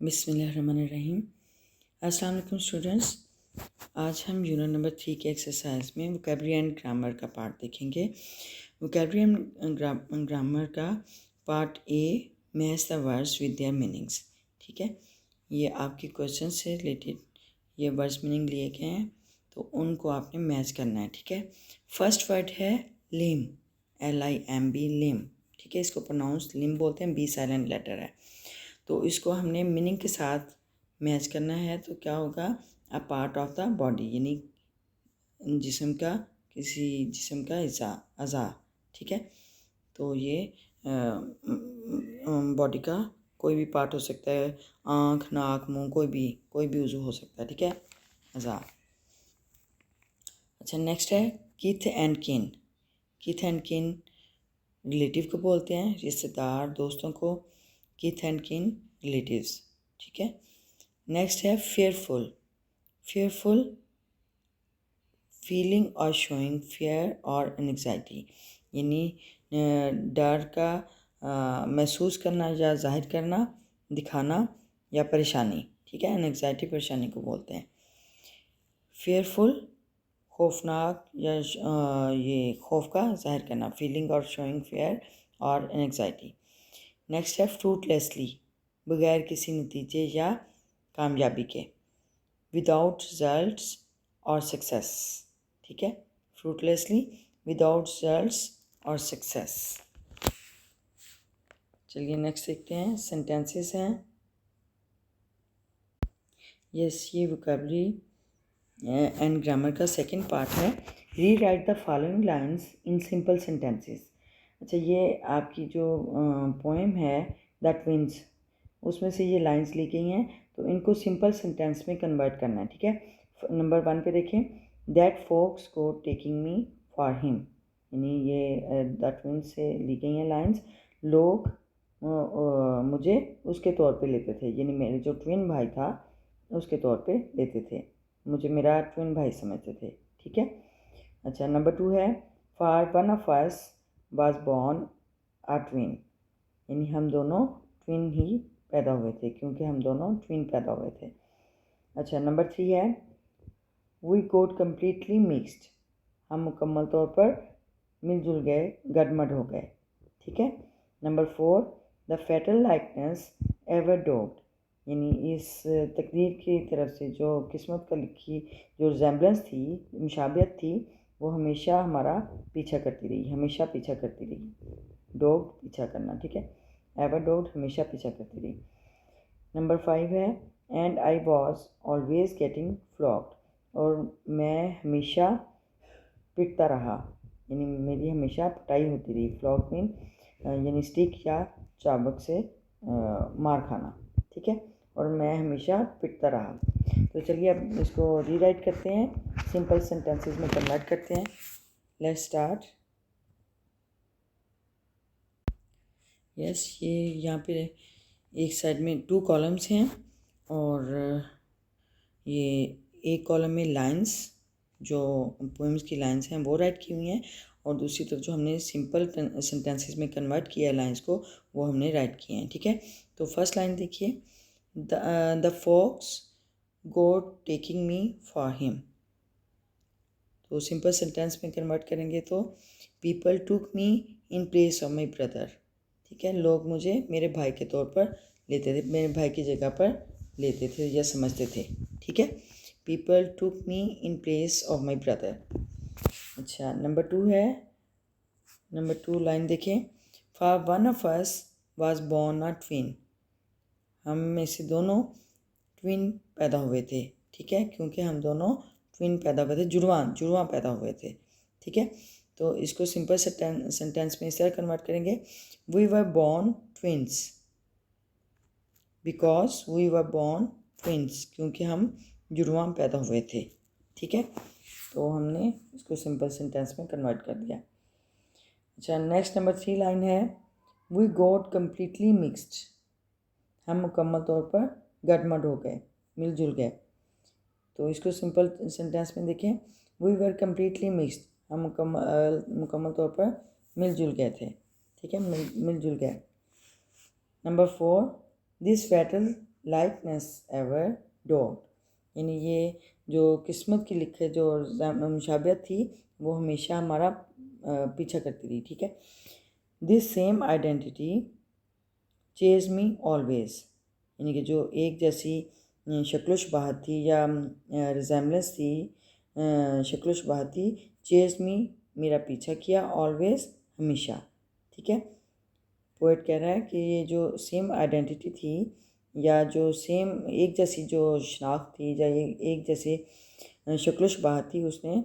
बिस्मिल्लाहिर्रहमानिर्रहीम। अस्सलाम वालेकुम स्टूडेंट्स, आज हम यूनिट नंबर 3 के एक्सरसाइज में वोकैबुलरी एंड ग्रामर का पार्ट देखेंगे। वोकैबुलरी एंड ग्रामर का part A, match the words with their meanings. ठीक है, ये आपके क्वेश्चन से रिलेटेड ये वर्ड्स मीनिंग लिए गए हैं, तो उनको आपने मैच करना है। ठीक है, फर्स्ट वर्ड है लिम, LIMB, लिम। ठीक है, इसको प्रोनाउंस लिम बोलते हैं, बी साइलेंट लेटर है, तो इसको हमने मीनिंग के साथ मैच करना है। तो क्या होगा, a part of the body, यानी जिस्म का, किसी जिस्म का अज़ा। ठीक है, तो ये बॉडी का कोई भी पार्ट हो सकता है, आँख, नाक, मुंह, कोई भी उज़ू हो सकता है। ठीक है, अज़ा। अच्छा, नेक्स्ट है किथ एंड किन। किथ एंड किन रिलेटिव को बोलते हैं, रिश्तेदार, दोस्तों को। किथ एंड किन रिलेटिव्स। ठीक है, नेक्स्ट है फेयरफुल। फेयरफुल फीलिंग और शोइंग फियर और एंग्जाइटी, यानी डर का महसूस करना या जाहिर करना, दिखाना या परेशानी। ठीक है, एंग्जाइटी परेशानी को बोलते हैं। फेयरफुल खौफनाक या ये खौफ का जाहिर करना, फीलिंग और शोइंग फियर और एंग्जाइटी। नेक्स्ट है फ्रूटलेसली, बगैर किसी नतीजे या कामयाबी के, विदाउट रिजल्ट्स और सक्सेस। ठीक है, फ्रूटलेसली, विदाउट रिजल्ट्स और सक्सेस। चलिए नेक्स्ट देखते हैं, सेंटेंसेस हैं। यस, ये वोकैबुलरी एंड ग्रामर का सेकंड पार्ट है। री right the following lines in simple sentences. अच्छा, ये आपकी जो पोएम है द ट्विंस, उसमें से ये लाइंस ली गई हैं, तो इनको सिंपल सेंटेंस में कन्वर्ट करना है। ठीक है, नंबर 1 पे देखें, that folks go taking me for him, यानी ये द ट्विंस से ली गई हैं लाइंस। लोग मुझे उसके तौर पे लेते थे, यानी मेरे जो ट्विन भाई था उसके तौर पे लेते थे, मुझे मेरा ट्विन भाई समझते थे। ठीक है, अच्छा, नंबर 2 है, for one of us was born a twin, यानी हम दोनों ट्विन ही पैदा हुए थे, क्योंकि हम दोनों ट्विन पैदा हुए थे। अच्छा, नंबर 3 है, वी गोट कम्प्लीटली मिक्सड, हम मुकम्मल तौर पर मिलजुल गए, गडमड हो गए। ठीक है, number 4, the fatal likeness ever dogged, यानी इस तकदीर की तरफ से जो किस्मत का लिखी जो रिजेम्बलेंस थी, मुशाबियत थी, वो हमेशा हमारा पीछा करती रही, हमेशा पीछा करती रही। डोग पीछा करना, ठीक है, एवर डोग्ड हमेशा पीछा करती रही। नंबर 5 है, and I was always getting flogged, और मैं हमेशा पिटता रहा, यानी मेरी हमेशा पिटाई होती रही। फ्लॉग मीन यानी स्टिक या चाबुक से मार खाना। ठीक है, और मैं हमेशा पिटता रहा। तो चलिए अब इसको रीराइट करते हैं, सिंपल सेंटेंसेस में कन्वर्ट करते हैं। Let's start. यस, ये यहाँ पे एक साइड में 2 कॉलम्स हैं, और ये एक कॉलम में लाइंस, जो पोएम्स की लाइंस हैं वो राइट की हुई हैं, और दूसरी तरफ जो हमने सिंपल सेंटेंसेस में कन्वर्ट किया है लाइंस को, वो हमने राइट किए हैं। ठीक है, तो फर्स्ट लाइन देखिए, the folks go taking me for him, तो सिंपल सेंटेंस में कन्वर्ट करेंगे तो people took me in place of my brother. ठीक है, लोग मुझे मेरे भाई के तौर पर लेते थे, मेरे भाई की जगह पर लेते थे या समझते थे। ठीक है, people took me in place of my brother. अच्छा, नंबर 2 है, नंबर 2 लाइन देखें, for one of us was born a twin, हम में से दोनों ट्विन पैदा हुए थे। ठीक है, क्योंकि हम दोनों ट्विन पैदा हुए थे, जुड़वां पैदा हुए थे। ठीक है, तो इसको सिंपल सेंटेंस में इस तरह कन्वर्ट करेंगे, we were born twins because we were born twins, क्योंकि हम जुड़वां पैदा हुए थे। ठीक है, तो हमने इसको सिंपल सेंटेंस में कन्वर्ट कर दिया। अच्छा, नेक्स्ट नंबर 3 लाइन है, वी गॉट कम्प्लीटली मिक्सड, हम मुकम्मल तौर पर गडमड हो गए, मिलजुल गए। तो इसको सिंपल सेंटेंस में देखें, वी वर कम्प्लीटली मिक्सड, हम मुकम्मल तौर पर मिलजुल गए थे। ठीक है, मिलजुल गए। Number 4, this fatal likeness ever dogged, यानी ये जो किस्मत की लिखे जो मुशाबियत थी वो हमेशा हमारा पीछा करती रही, ठीक है। This same identity chase me always, यानी कि जो एक जैसी शक्ल शबाहत थी या रिजेम्बलेंस थी, शक्ल शबाहत थी, चेज मी मेरा पीछा किया, ऑलवेज हमेशा, ठीक है। पोएट कह रहा है कि ये जो सेम आइडेंटिटी थी या जो सेम एक जैसी जो शनाख्त थी या एक जैसे शक्ल शबाहत थी, उसने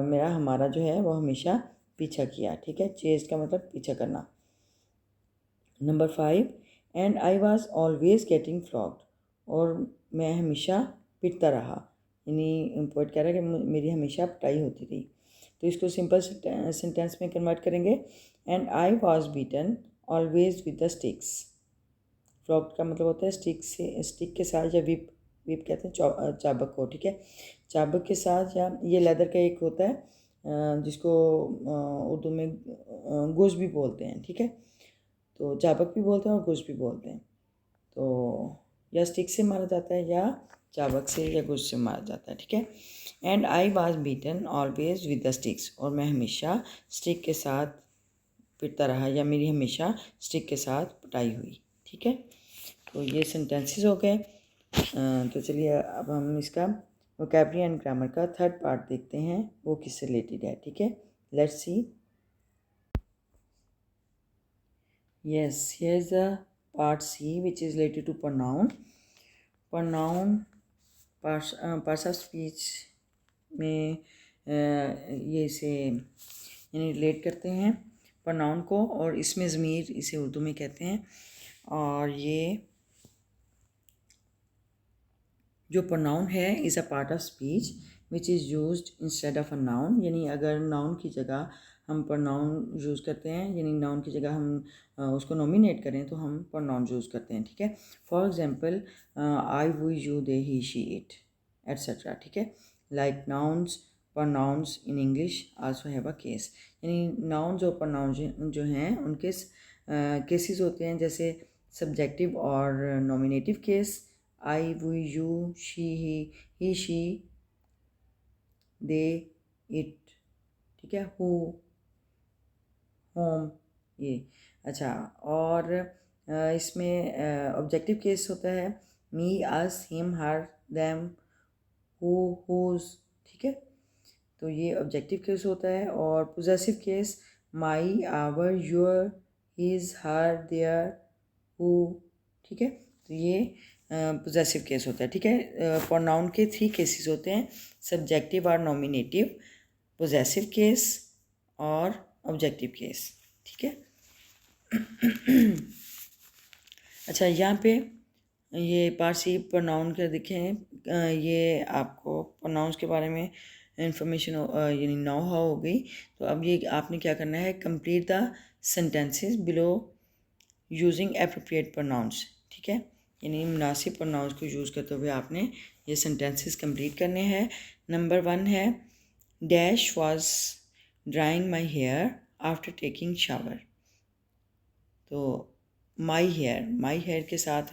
मेरा हमारा जो है वो हमेशा पीछा किया, ठीक है। चेज का मतलब पीछा करना। Number 5, and I was always getting flogged, और मैं हमेशा पिटता रहा, यानी पोएट कह रहा है कि मेरी हमेशा पिटाई होती रही। तो इसको सिंपल सेंटेंस में कन्वर्ट करेंगे, and I was beaten always with the sticks. Flogged का मतलब होता है स्टिक के साथ, या विप कहते हैं चाबक को, ठीक है। चाबक के साथ, या ये लेदर का एक होता है जिसको उर्दू में गुज भी बोलते हैं, ठीक है। तो चाबक भी बोलते हैं और गुज भी बोलते हैं। तो या स्टिक से मारा जाता है या चाबक से या गुज से मारा जाता है, ठीक है। And I was beaten always with the sticks, और मैं हमेशा स्टिक के साथ पिटता रहा या मेरी हमेशा स्टिक के साथ पिटाई हुई, ठीक है। तो ये सेंटेंसेस हो गए। तो चलिए अब हम इसका वोकैबुलरी एंड ग्रामर का थर्ड पार्ट देखते हैं, वो किससे रिलेटेड है, ठीक है। Let's see. Yes, here's the part C, which is related to pronoun. Pronoun parts of speech में ये इसे यानी रिलेट करते हैं pronoun को, और इसमें ज़मीर इसे उर्दू में कहते हैं। और ये जो pronoun है is a part of speech which is used instead of a noun, यानी अगर नाउन की जगह हम pronoun यूज़ करते हैं, यानी नाउन की जगह हम उसको नॉमिनेट करें तो हम pronoun यूज़ करते हैं, ठीक है। For example I, we, you, they, he, she, it etcetera, ठीक है। Like nouns, pronouns in English also have a case, यानी नाउन्स और pronouns जो हैं उनके केसेस होते हैं, जैसे सब्जेक्टिव और nominative case. I, we, you, she, he, she, they, it, ठीक है। हु, होम, ये अच्छा। और इसमें ऑब्जेक्टिव केस होता है me, us, him, her, them, who, whose, ठीक है। तो ये ऑब्जेक्टिव केस होता है। और possessive case my, our, your, his, her, their, who, ठीक है। तो ये पोजेसिव केस होता है, ठीक है। प्रोनाउन के 3 केसेस होते हैं, सब्जेक्टिव और नॉमिनेटिव, पोजेसिव केस और ऑब्जेक्टिव केस, ठीक है। अच्छा, यहाँ पे ये पारसी प्रोनाउन के देखें, ये आपको प्रोनाउंस के बारे में इंफॉर्मेशन यानी नो हाउ हो गई। तो अब ये आपने क्या करना है, complete the sentences below using appropriate pronouns, ठीक है। यानी मुनासिब प्रोनाउंस को यूज़ करते हुए आपने ये सेंटेंसेस कंप्लीट करने हैं। नंबर 1 है dash was drying my hair after taking shower. तो माई हेयर के साथ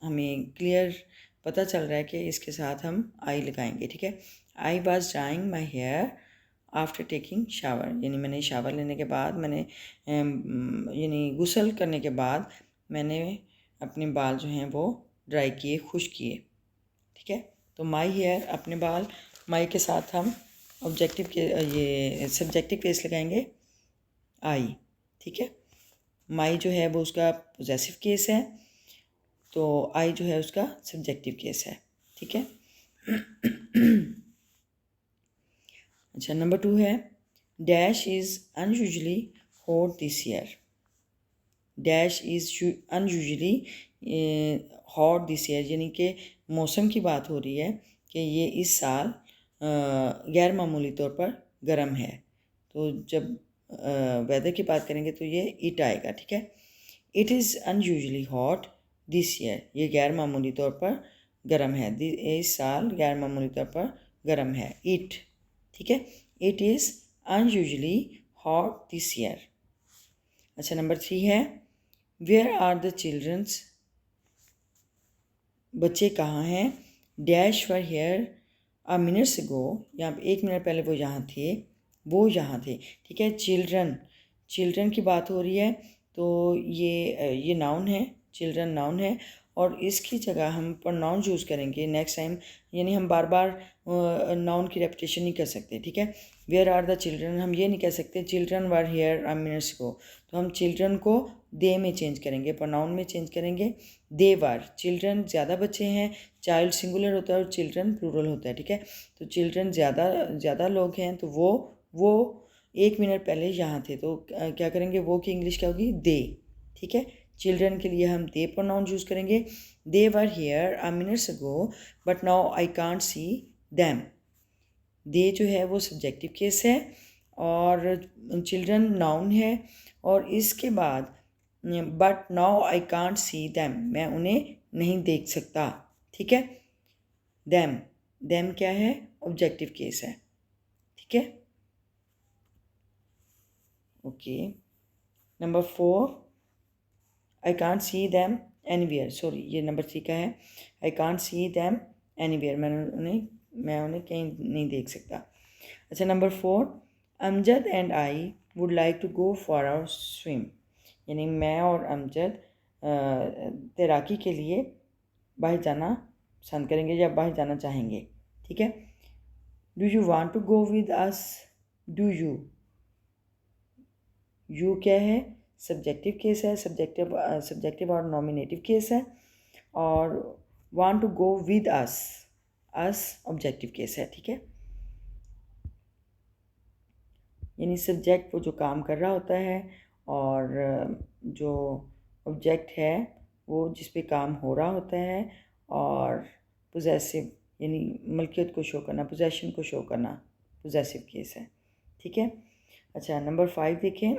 हमें क्लियर पता चल रहा है कि इसके साथ हम आई लगाएंगे, ठीक है। I was drying my hair after taking shower, यानी मैंने शावर लेने के बाद, मैंने यानी गुसल करने के बाद मैंने अपने बाल जो हैं वो ड्राई किए, खुश किए, ठीक है। तो माई हेयर, अपने बाल, माई के साथ हम ऑब्जेक्टिव के ये सब्जेक्टिव केस लगाएंगे आई, ठीक है। माई जो है वो उसका पोजेसिव केस है, तो आई जो है उसका सब्जेक्टिव केस है, ठीक है। अच्छा, नंबर 2 है dash is unusually hot this year. Dash is unusually hot this year, यानी कि मौसम की बात हो रही है कि ये इस साल गैर मामूली तौर पर गर्म है। तो जब वेदर की बात करेंगे तो ये इट आएगा, ठीक है। It is unusually hot this year, ये गैर मामूली तौर पर गर्म है, इस साल गैर मामूली तौर पर गर्म है, इट, ठीक है। It is unusually hot this year. अच्छा, नंबर 3 है वेयर आर द चिल्ड्रंस बच्चे कहाँ हैं, dash were here a minutes ago, यहाँ पे 1 मिनट पहले वो यहाँ थे, वो यहाँ थे। ठीक है, चिल्ड्रन, चिल्ड्रन की बात हो रही है, तो ये नाउन है, चिल्ड्रन नाउन है, और इसकी जगह हम प्रोनाउन यूज़ करेंगे नेक्स्ट टाइम, यानी हम बार बार नाउन की रेपिटेशन नहीं कर सकते। ठीक है, वेयर आर द चिल्ड्रन, हम ये नहीं कह सकते children were here a minutes अगो, तो हम चिल्ड्रन को दे में चेंज करेंगे, प्रोनाउन में चेंज करेंगे। दे वर, चिल्ड्रन ज़्यादा बच्चे हैं, चाइल्ड सिंगुलर होता है और चिल्ड्रन प्लूरल होता है। ठीक है, तो चिल्ड्रन ज़्यादा लोग हैं, तो वो 1 मिनट पहले यहाँ थे, तो क्या करेंगे, वो की इंग्लिश क्या होगी, दे। ठीक है, चिल्ड्रन के लिए हम दे प्रोनाउन यूज़ करेंगे। They were here a minutes ago but now I can't see them. They जो है वो सब्जेक्टिव केस है और चिल्ड्रन नाउन है, और इसके बाद but now I can't see them, मैं उन्हें नहीं देख सकता। ठीक है, दैम, दैम क्या है, ऑब्जेक्टिव केस है। ठीक है, okay. Number 4, I can't see them anywhere, sorry ये नंबर 3 का है, I can't see them anywhere, मैं उन्हें कहीं नहीं देख सकता। अच्छा, number 4, Amjad and I would like to go for our swim, यानी मैं और अमजद तैराकी के लिए बाहर जाना पसंद करेंगे या बाहर जाना चाहेंगे। ठीक है, do you want to go with us, do you क्या है, सब्जेक्टिव केस है, सब्जेक्टिव और नॉमिनेटिव केस है, और want to go with us objective case है। ठीक है, यानी सब्जेक्ट वो जो काम कर रहा होता है, और जो ऑब्जेक्ट है वो जिस पे काम हो रहा होता है, और पोजेसिव यानी मलकियत को शो करना, पोजेशन को शो करना, पोजेसिव केस है। ठीक है, अच्छा नंबर 5 देखें।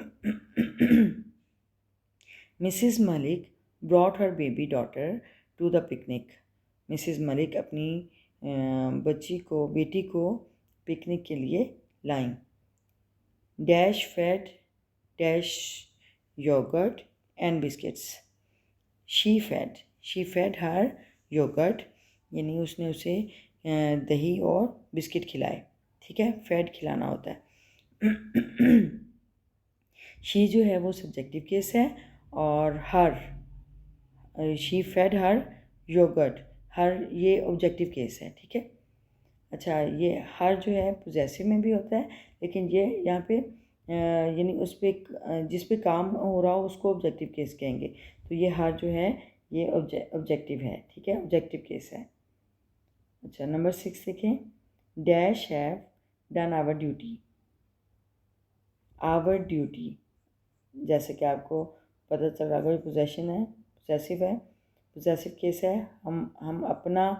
Mrs Malik brought her baby daughter to the picnic, Mrs Malik अपनी बेटी को पिकनिक के लिए लाईं। Dash fed dash yoghurt and biscuits, she fed her yoghurt, यानी उसने उसे दही और बिस्किट खिलाए। ठीक है, फेड खिलाना होता है। शी जो है वो सब्जेक्टिव केस है, और हर, शी फेड हर योगर्ट, हर ये ऑब्जेक्टिव केस है। ठीक है, अच्छा ये हर जो है पोजेसिव में भी होता है, लेकिन ये यहाँ पे यानी उस पर जिस पे काम हो रहा हो उसको ऑब्जेक्टिव केस कहेंगे, तो ये हर जो है ये ऑब्जेक्टिव है। ठीक है, ऑब्जेक्टिव केस है। अच्छा नंबर 6 देखें। Dash have done our duty, our duty जैसे कि आपको पता चल रहा है पोजेशन है, पोजेसिव है, पोजेसिव केस है। हम अपना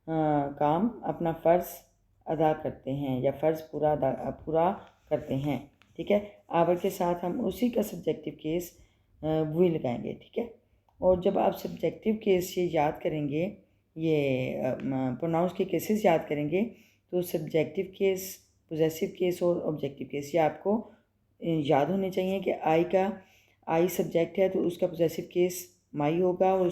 काम, अपना फ़र्ज़ अदा करते हैं या फ़र्ज़ पूरा करते हैं। ठीक है, आवर के साथ हम उसी का सब्जेक्टिव केस वही लगाएंगे। ठीक है, और जब आप सब्जेक्टिव केस ये याद करेंगे, ये प्रोनाउंस के केसेस याद करेंगे, तो सब्जेक्टिव केस, पोजेसिव केस और ऑब्जेक्टिव केस ये आपको याद होने चाहिए कि आई सब्जेक्ट है तो उसका पोजेसिव केस माई होगा, और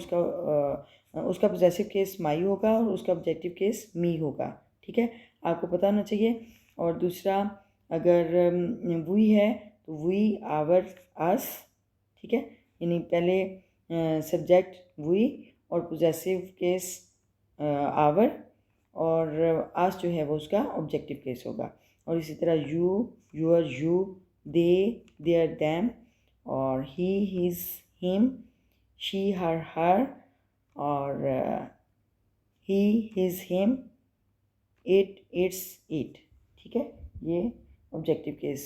उसका पोजेसिव केस माई होगा, और उसका ऑब्जेक्टिव केस मी होगा। ठीक है, आपको पता होना चाहिए। और दूसरा, अगर वी है तो वी, आवर, अस। ठीक है, यानी पहले सब्जेक्ट वी और पोजेसिव केस आवर, और अस जो है वो उसका ऑब्जेक्टिव केस होगा। और इसी तरह you, your, you, they, their, them, और he, his, him, she, her, और he, his, him, it, its, it. ठीक है, ये ऑब्जेक्टिव केस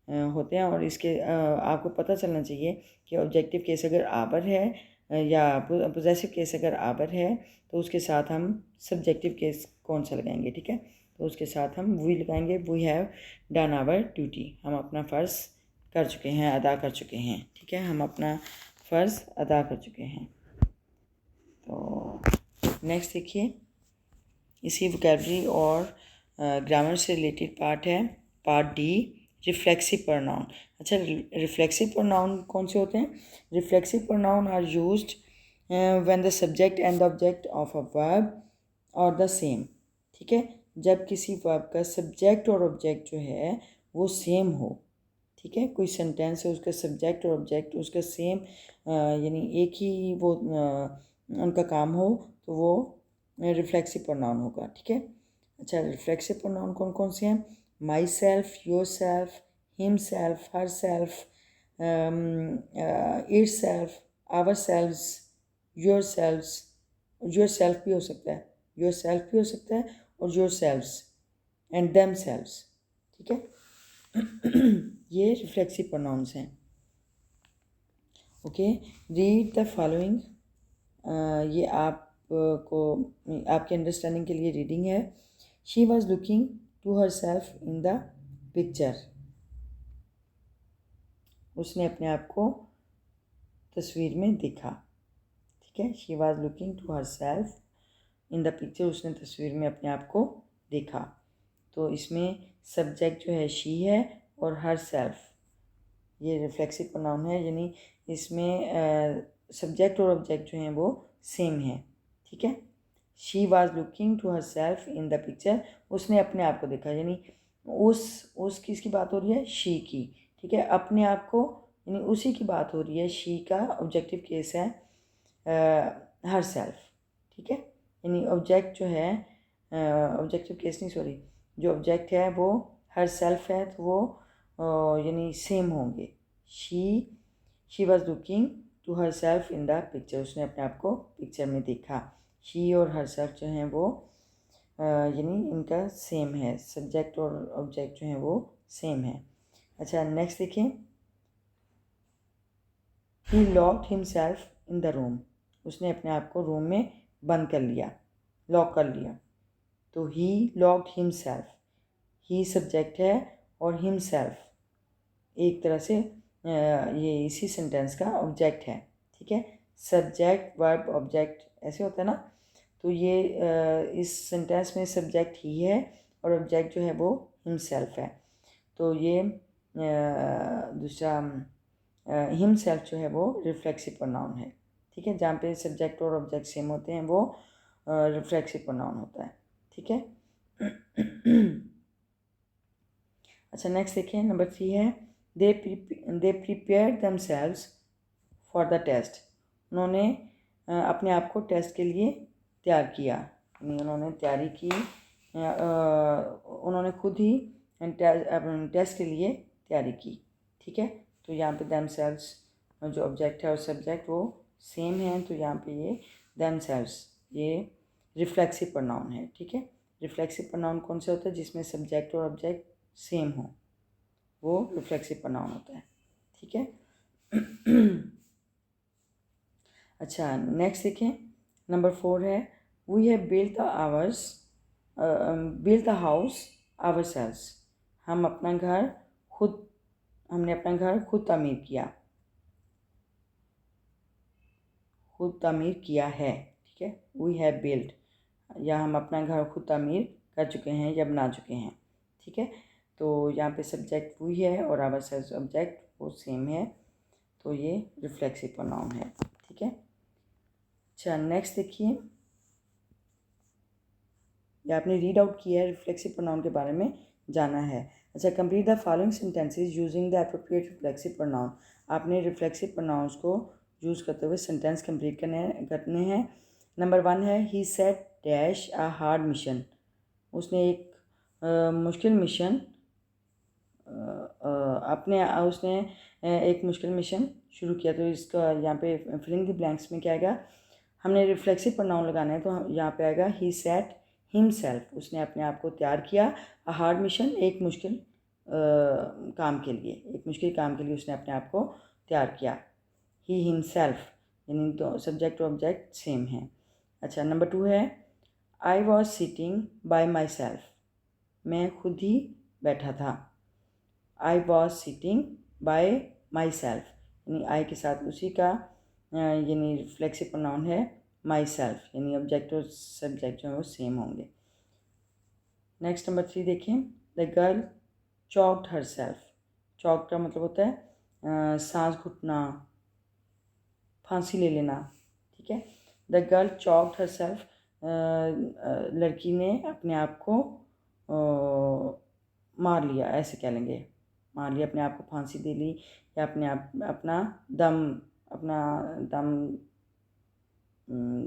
होते हैं। और इसके आपको पता चलना चाहिए कि ऑब्जेक्टिव केस अगर आवर है या पोजेसिव केस अगर आवर है तो उसके साथ हम सब्जेक्टिव केस कौन सा लगाएंगे। ठीक है, तो उसके साथ हम वी लगाएंगे, we have done our duty, हम अपना फ़र्ज़ कर चुके हैं, अदा कर चुके हैं। ठीक है, हम अपना फ़र्ज़ अदा कर चुके हैं। तो नेक्स्ट देखिए, इसी वोकैबुलरी और ग्रामर से रिलेटेड पार्ट है, पार्ट डी, रिफ्लेक्सिव प्रोनाउन। अच्छा, रिफ्लेक्सिव प्रोनाउन कौन से होते हैं? Reflexive pronoun are used when the subject and the object of a verb are the same. ठीक है, जब किसी वर्ब का सब्जेक्ट और ऑब्जेक्ट जो है वो सेम हो। ठीक है, कोई सेंटेंस है उसका सब्जेक्ट और ऑब्जेक्ट उसका सेम, यानी एक ही वो उनका काम हो, तो वो रिफ्लेक्सिव प्रोनाउन होगा। ठीक है, अच्छा रिफ्लेक्सिव प्रोनाउन कौन कौन से हैं? Myself, yourself, himself, herself, itself, ourselves, yourselves. Yourself भी हो सकता है, योर सेल्फ भी हो सकता है, और yourselves and themselves. ठीक है, ये रिफ्लेक्सिव प्रोनाउंस हैं। Okay, read the following. ये आप को आपके अंडरस्टैंडिंग के लिए रीडिंग है। She was looking to herself in the picture. उसने अपने आप को तस्वीर में देखा। ठीक है, she was looking to herself in the picture, उसने तस्वीर में अपने आप को देखा। तो इसमें सब्जेक्ट जो है शी है और हर सेल्फ, ये रिफ्लेक्सिव प्रोनाउन है, यानी इसमें सब्जेक्ट और ऑब्जेक्ट जो हैं वो सेम हैं। ठीक है, she was looking to herself in the picture, उसने अपने आप को देखा, यानी उस किसकी बात हो रही है? शी की। ठीक है, अपने आप को यानी उसी की बात हो रही है। शी का ऑब्जेक्टिव केस है हर सेल्फ। ठीक है, यानी ऑब्जेक्ट जो है ऑब्जेक्टिव केस नहीं, सॉरी, जो ऑब्जेक्ट है वो हर सेल्फ है, तो वो यानी सेम होंगे। She was looking to herself in the picture, उसने अपने आप को पिक्चर में देखा। शी और हर सेल्फ जो हैं वो यानी इनका सेम है, सब्जेक्ट और ऑब्जेक्ट जो हैं वो सेम है। अच्छा नेक्स्ट देखिए, he locked himself in the room, उसने अपने आप को रूम में बंद कर लिया, लॉक कर लिया। तो ही लॉक्ड हिमसेल्फ, ही सब्जेक्ट है और हिमसेल्फ एक तरह से ये इसी सेंटेंस का ऑब्जेक्ट है। ठीक है, सब्जेक्ट वर्ब ऑब्जेक्ट ऐसे होता है ना, तो ये इस सेंटेंस में सब्जेक्ट ही है और ऑब्जेक्ट जो है वो हिमसेल्फ है। तो ये दूसरा हिमसेल्फ जो है वो रिफ्लेक्सिव प्रोनाउन है। ठीक है, जहाँ पे सब्जेक्ट और ऑब्जेक्ट सेम होते हैं वो रिफ्लेक्सिव प्रोनाउन होता है। ठीक है, अच्छा नेक्स्ट देखिए, नंबर 3 है they prepare themselves for the test. उन्होंने अपने आप को टेस्ट के लिए तैयार किया, यानी उन्होंने तैयारी की, उन्होंने खुद ही टेस्ट के लिए तैयारी की। ठीक है, तो यहाँ पे दमसेल्व्स जो ऑब्जेक्ट है और सब्जेक्ट वो सेम है, तो यहाँ पे ये दमसेल्व्स ये रिफ्लेक्सिव प्रोनाउन है। ठीक है, रिफ्लेक्सिव प्रोनाउन कौन सा होता है? जिसमें सब्जेक्ट और ऑब्जेक्ट सेम हो, वो रिफ्लेक्सिव प्रोनाउन होता है। ठीक है, अच्छा नेक्स्ट देखें, नंबर 4 है we have built the house ourselves. हमने अपना घर खुद तामीर किया है। ठीक है, वी हैव बिल्ट, या हम अपना घर खुद तामीर कर चुके हैं या बना चुके हैं। ठीक है, तो यहाँ पे सब्जेक्ट वी है और आवर सेल्स ऑब्जेक्ट वो सेम है, तो ये रिफ्लेक्सिव प्रोनाउन है। ठीक है, अच्छा नेक्स्ट देखिए, ये आपने रीड आउट किया है, रिफ्लेक्सिव प्रोनाउन के बारे में जाना है। अच्छा, complete the following sentences using the appropriate reflexive pronoun. आपने रिफ्लेक्सिव प्रोनाउंस को यूज़ करते हुए सेंटेंस कंप्लीट करने हैं। नंबर 1 है he set dash a hard mission, उसने एक मुश्किल मिशन एक मुश्किल मिशन शुरू किया। तो इसका यहाँ पे फिलिंग द ब्लैंक्स में क्या आएगा? हमने रिफ्लेक्सिव प्रोनाउन लगाना है, तो यहाँ पे आएगा ही सेट हिमसेल्फ, उसने अपने आप को तैयार किया। अ हार्ड मिशन, एक मुश्किल काम के लिए उसने अपने आप को तैयार किया। ही हिमसेल्फ, यानी तो सब्जेक्ट और ऑब्जेक्ट सेम है। अच्छा नंबर 2 है I was sitting bye my self, मैं खुद ही बैठा था। I was sitting bye my self, यानी आई के साथ उसी का यानी रिफ्लेक्सिव प्रोनाउन है माई सेल्फ, यानी ऑब्जेक्ट और सब्जेक्ट जो है वो सेम होंगे। नेक्स्ट नंबर 3 देखें, the girl choked her self. Chalk का मतलब होता है सांस घुटना, फांसी ले लेना। ठीक ठीक है। The girl choked her self, लड़की ने अपने आप को मार लिया, ऐसे कह लेंगे, मार लिया, अपने आप को फांसी दे ली, या अपने आप अपना दम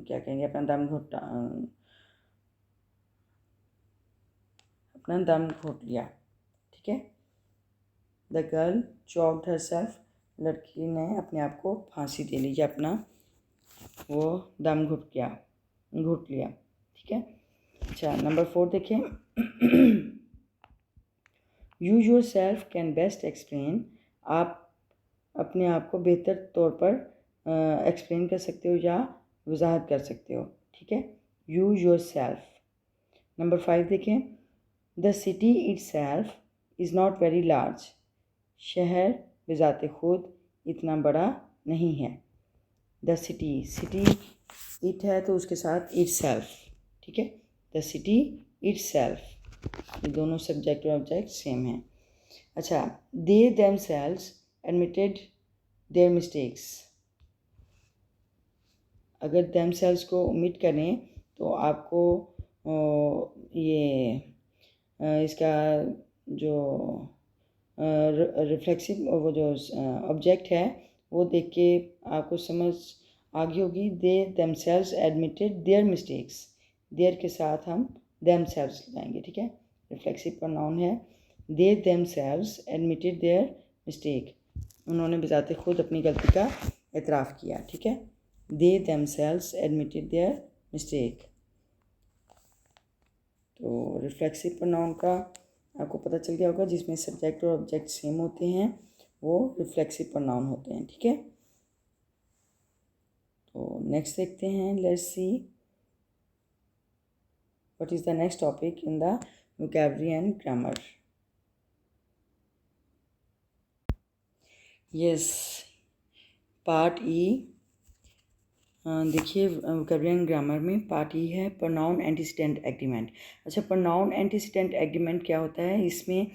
क्या कहेंगे, अपना दम घोट लिया, ठीक है। The girl choked her self, लड़की ने अपने आप को फांसी दे ली या अपना वो दम घुट लिया, ठीक है। अच्छा, नंबर 4 देखें। You your self can best explain, आप अपने आप को बेहतर तौर पर एक्सप्लेन कर सकते हो या वजाहत कर सकते हो, ठीक है। You your self. नंबर 5 देखें। The city itself is not very large, शहर बजाते खुद इतना बड़ा नहीं है। द सिटी इट है तो उसके साथ इटसेल्फ, ठीक है। द सिटी इटसेल्फ, ये दोनों सब्जेक्ट और ऑब्जेक्ट सेम हैं। अच्छा, दे देमसेल्व्स एडमिटेड देयर मिस्टेक्स, अगर देमसेल्व्स को ओमिट करें तो आपको इसका जो रिफ्लेक्सिव वो जो ऑब्जेक्ट है वो देख के आपको समझ आ गई होगी। They themselves admitted their mistakes, their के साथ हम देमसेल्व्स लगाएंगे, ठीक है। रिफ्लेक्सिव प्रोनाउन है। दे देमसेल्व्स एडमिटेड देयर मिस्टेक, उन्होंने बजाते खुद अपनी गलती का एतराफ़ किया, ठीक है। दे देमसेल्व्स एडमिटेड देयर मिस्टेक। तो रिफ्लेक्सिव प्रोनाउन का आपको पता चल गया होगा, जिसमें सब्जेक्ट और ऑब्जेक्ट सेम होते हैं वो रिफ्लेक्सिव प्रोनाउन होते हैं, ठीक है। तो नेक्स्ट देखते हैं, let's see what is the next topic in the vocabulary and grammar. Yes, part E. देखिए, वोकैबुलरी एंड ग्रामर में पार्ट ई है प्रोनाउन एंटीसीडेंट एग्रीमेंट। अच्छा, प्रोनाउन एंटीसीडेंट एग्रीमेंट क्या होता है? इसमें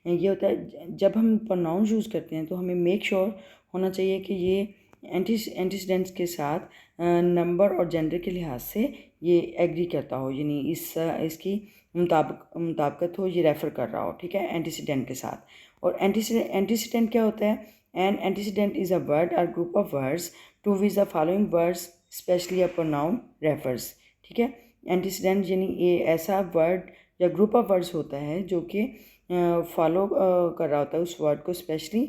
ये होता है जब हम प्रोनाउन यूज़ करते हैं तो हमें मेक श्योर होना चाहिए कि ये एंटीसीडेंट्स के साथ नंबर और जेंडर के लिहाज से ये एग्री करता हो, यानी इसकी मुताबिकत हो, ये रेफ़र कर रहा हो, ठीक है, एंटीसीडेंट के साथ। और एंटीसीडेंट क्या होता है? An antecedent is a word or group of words to which the following words specially a pronoun refers, ठीक है। एंटीसीडेंट यानी ये ऐसा वर्ड या ग्रुप ऑफ वर्ड्स होता है जो कि फॉलो कर रहा होता है उस वर्ड को स्पेशली,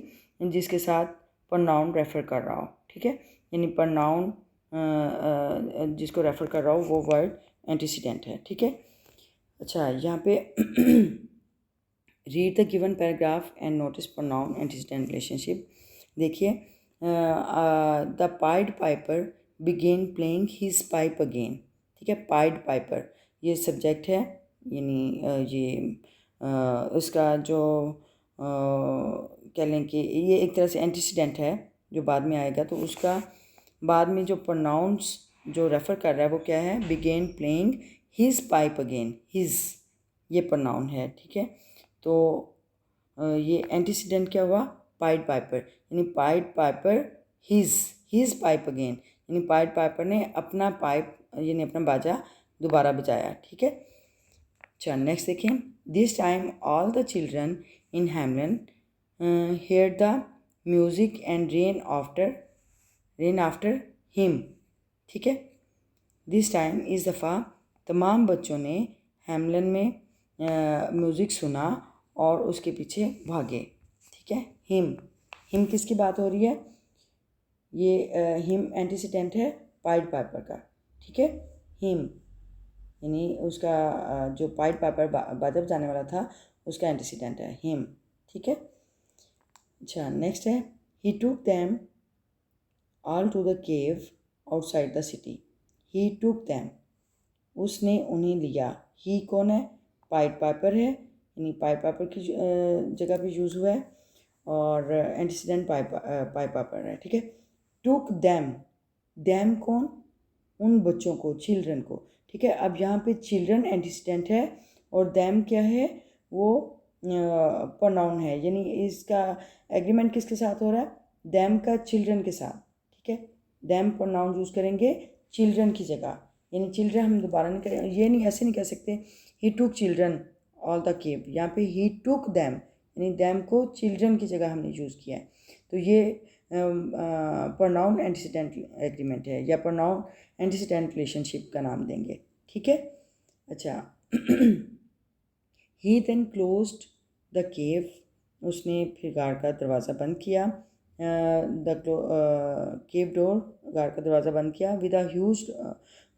जिसके साथ प्रोनाउन रेफ़र कर रहा हो, ठीक है। यानी प्रोनाउन जिसको रेफ़र कर रहा हो वो वर्ड एंटीसीडेंट है, ठीक है। अच्छा, यहाँ पे read the given paragraph and notice pronoun antecedent relationship. देखिए, the pied piper began playing his pipe again, ठीक है। पाइड पाइपर ये सब्जेक्ट है, यानी ये उसका जो कह लें कि ये एक तरह से एंटीसीडेंट है जो बाद में आएगा, तो उसका बाद में जो प्रोनाउंस जो रेफ़र कर रहा है वो क्या है? Began playing his pipe again, his ये प्रोनाउन है, ठीक है। तो ये एंटीसीडेंट क्या हुआ? पाइड पाइपर, यानी Pied Piper his pipe again, यानी पाइड पाइपर ने अपना पाइप यानी अपना बाजा दोबारा बजाया, ठीक है। अच्छा, नेक्स्ट देखें। This time all the children in Hamelin hear the music and ran after him, ठीक है। दिस टाइम इस दफ़ा तमाम बच्चों ने हेमलन में म्यूज़िक सुना और उसके पीछे भागे, ठीक है। हिम किसकी बात हो रही है? ये हिम एंटीसीडेंट है पाइड पाइपर का, ठीक है। हिम यानी उसका जो पाइड पाइपर बाजा बजाने वाला था उसका एंटीसीडेंट है हिम, ठीक है। अच्छा, नेक्स्ट है he took them all to the cave outside the city. He took them, उसने उन्हें लिया। ही कौन है? पाइड पाइपर है, यानी पाइड पाइपर की जगह पे यूज़ हुआ है, और एंटीसीडेंट पाइड पाइपर है, ठीक है। टूक दैम, दैम कौन? उन बच्चों को, चिल्ड्रन को, ठीक है। अब यहाँ पे चिल्ड्रन एंटीसीडेंट है और दैम क्या है? वो प्रोनाउन है, यानी इसका एग्रीमेंट किसके साथ हो रहा है? दैम का चिल्ड्रन के साथ, ठीक है। दैम प्रोनाउन यूज़ करेंगे चिल्ड्रन की जगह, यानी चिल्ड्रन हम दोबारा नहीं करें, ये नहीं, ऐसे नहीं कह सकते ही टुक चिल्ड्रन ऑल द केव, यहाँ पे ही टुक दैम, यानी दैम को चिल्ड्रन की जगह हमने यूज़ किया है। तो ये प्रोनाउन एंटीसीडेंट एग्रीमेंट है या प्रोनाउन एंटीसीडेंट रिलेशनशिप का नाम देंगे, ठीक है। अच्छा ही देन क्लोज्ड द केव, उसने फिर गार का दरवाज़ा बंद किया, द केव डोर, गार का दरवाज़ा बंद किया, विद अ ह्यूज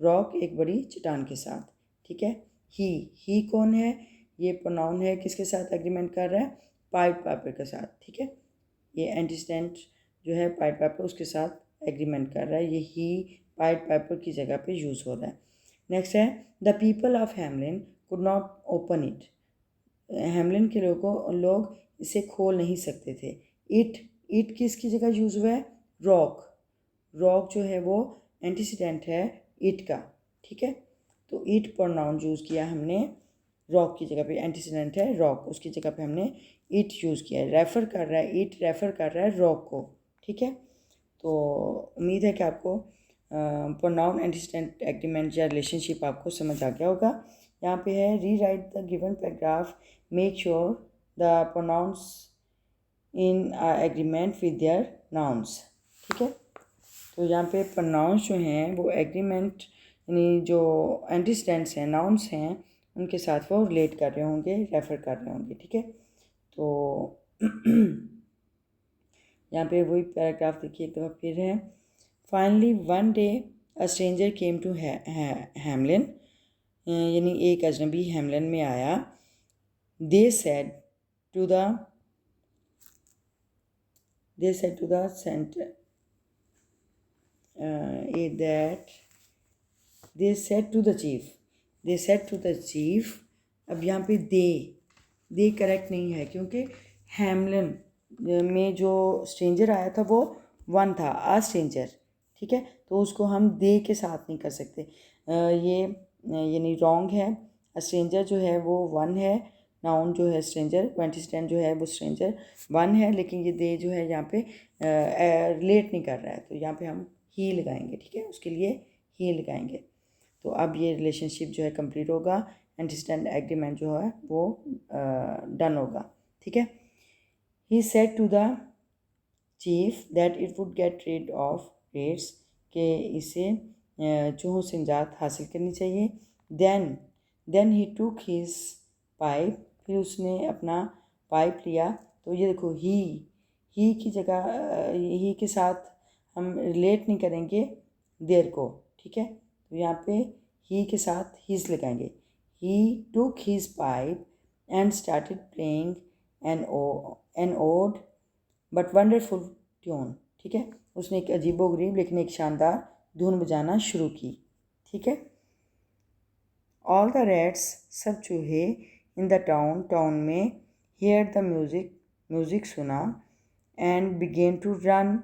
रॉक, एक बड़ी चट्टान के साथ, ठीक है। ही कौन है, ये प्रोनाउन है, किसके साथ एग्रीमेंट कर रहा है, पाइड पाइपर के साथ, ठीक है। ये एंटीसीडेंट जो है पाइड पाइपर, उसके साथ एग्रीमेंट कर रहा है, ये ही पाइड पाइपर की जगह पे यूज़ हो रहा है। नेक्स्ट है the people of Hamelin could not open it, Hamelin के लोग इसे खोल नहीं सकते थे। इट किसकी जगह यूज़ हुआ है, रॉक, रॉक जो है वो एंटीसीडेंट है इट का, ठीक है। तो इट प्रोनाउन यूज़ किया हमने रॉक की जगह पे, एंटीसीडेंट है रॉक, उसकी जगह पे हमने इट यूज़ किया है, रेफ़र कर रहा है, इट रेफ़र कर रहा है रॉक को, ठीक है। तो उम्मीद है कि आपको प्रोनाउन एंटीसीडेंट एग्रीमेंट या रिलेशनशिप आपको समझ आ गया होगा। यहाँ पे है री right the given paragraph, make sure the pronounce in agreement with their nouns, ठीक है। तो यहाँ पे प्रोनाउंस जो हैं वो एग्रीमेंट, यानी जो एंटीसीडेंट्स हैं, नाउन्स हैं, उनके साथ वो रिलेट कर रहे होंगे, रेफ़र कर रहे होंगे, ठीक है। तो यहाँ पे वही पैराग्राफ देखिए एक दफ़ा फिर है। Finally one day a stranger came to Hamelin, यानी एक अजनबी हेमलिन में आया। They said to the center that they said to the chief, अब यहाँ पे दे करेक्ट नहीं है, क्योंकि हेमलिन में जो स्ट्रेंजर आया था वो वन था, आ स्ट्रेंजर, ठीक है। तो उसको हम दे के साथ नहीं कर सकते, ये यानी रॉन्ग है। स्ट्रेंजर जो है वो वन है, नाउन जो है स्ट्रेंजर, एंटीसीडेंट जो है वो स्ट्रेंजर वन है, लेकिन ये दे जो है यहाँ पे रिलेट नहीं कर रहा है, तो यहाँ पे हम ही लगाएंगे, ठीक है, उसके लिए ही लगाएंगे। तो अब ये रिलेशनशिप जो है कंप्लीट होगा, एंटीसीडेंट एग्रीमेंट जो है वो डन होगा, ठीक है। He said to the chief that it would get rid of rats, के इसे चूहों से निजात हासिल करनी चाहिए। Then he took his pipe, फिर उसने अपना पाइप लिया। तो ये देखो ही की जगह ही के साथ हम रिलेट नहीं करेंगे देर को, ठीक है। तो यहाँ पे ही के साथ हीज लगाएंगे। He took his pipe and started playing an odd but wonderful tune, ठीक है। उसने एक अजीबोगरीब लेकिन एक शानदार धुन बजाना शुरू की, ठीक है। ऑल द रैट्स, सब चूहे, इन द टाउन में, हेयर द म्यूज़िक सुना, and began to run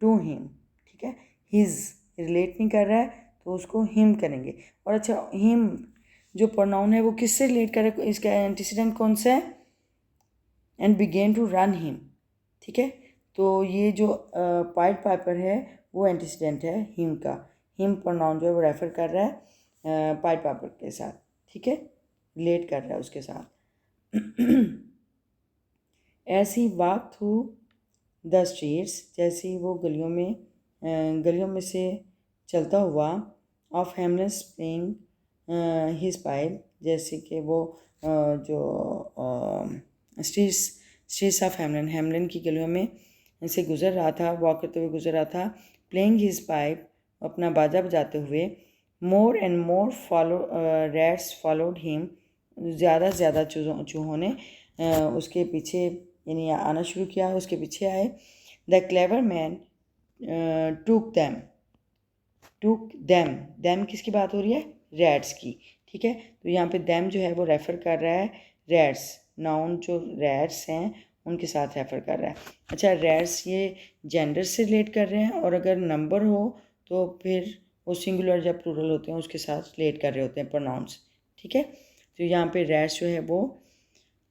to him, ठीक है। हिज रिलेट नहीं कर रहा है तो उसको हिम करेंगे। और अच्छा, हिम जो प्रोनाउन है वो किससे रिलेट कर रहा है, इसका एंटीसीडेंट कौन सा है, and began to run him, ठीक है। तो ये जो पाइड पाइपर है वो एंटीसीडेंट है हिम का, हिम प्रोनाउन जो है वो रेफ़र कर रहा है पाइड पाइपर के साथ, ठीक है, रिलेट कर रहा है उसके साथ। ऐसी वॉक थ्रू द स्ट्रीट्स, जैसी वो गलियों में से चलता हुआ, ऑफ हेमलेस प्लेइंग हिज पाइप, जैसे कि वो जो स्ट्रीट्स ऑफ हेमलिन की गलियों में से गुज़र रहा था, वॉक करते हुए गुज़र रहा था। प्लेइंग हिज पाइप, अपना बाजा बजाते हुए। More and more rats followed him, ज़्यादा से ज़्यादा चूहों ने उसके पीछे यानी आना शुरू किया, उसके पीछे आए। द क्लेवर मैन टूक दैम किसकी बात हो रही है, रैट्स की, ठीक है। तो यहाँ पे दैम जो है वो रेफ़र कर रहा है रैट्स, नाउन जो रैट्स हैं उनके साथ रेफ़र कर रहा है। अच्छा, रैट्स ये जेंडर से रिलेट कर रहे हैं, और अगर नंबर हो तो फिर वो सिंगुलर या प्लूरल होते हैं उसके साथ रिलेट कर रहे होते हैं प्रोनाउंस, ठीक है। तो यहाँ पे रैट्स जो है वो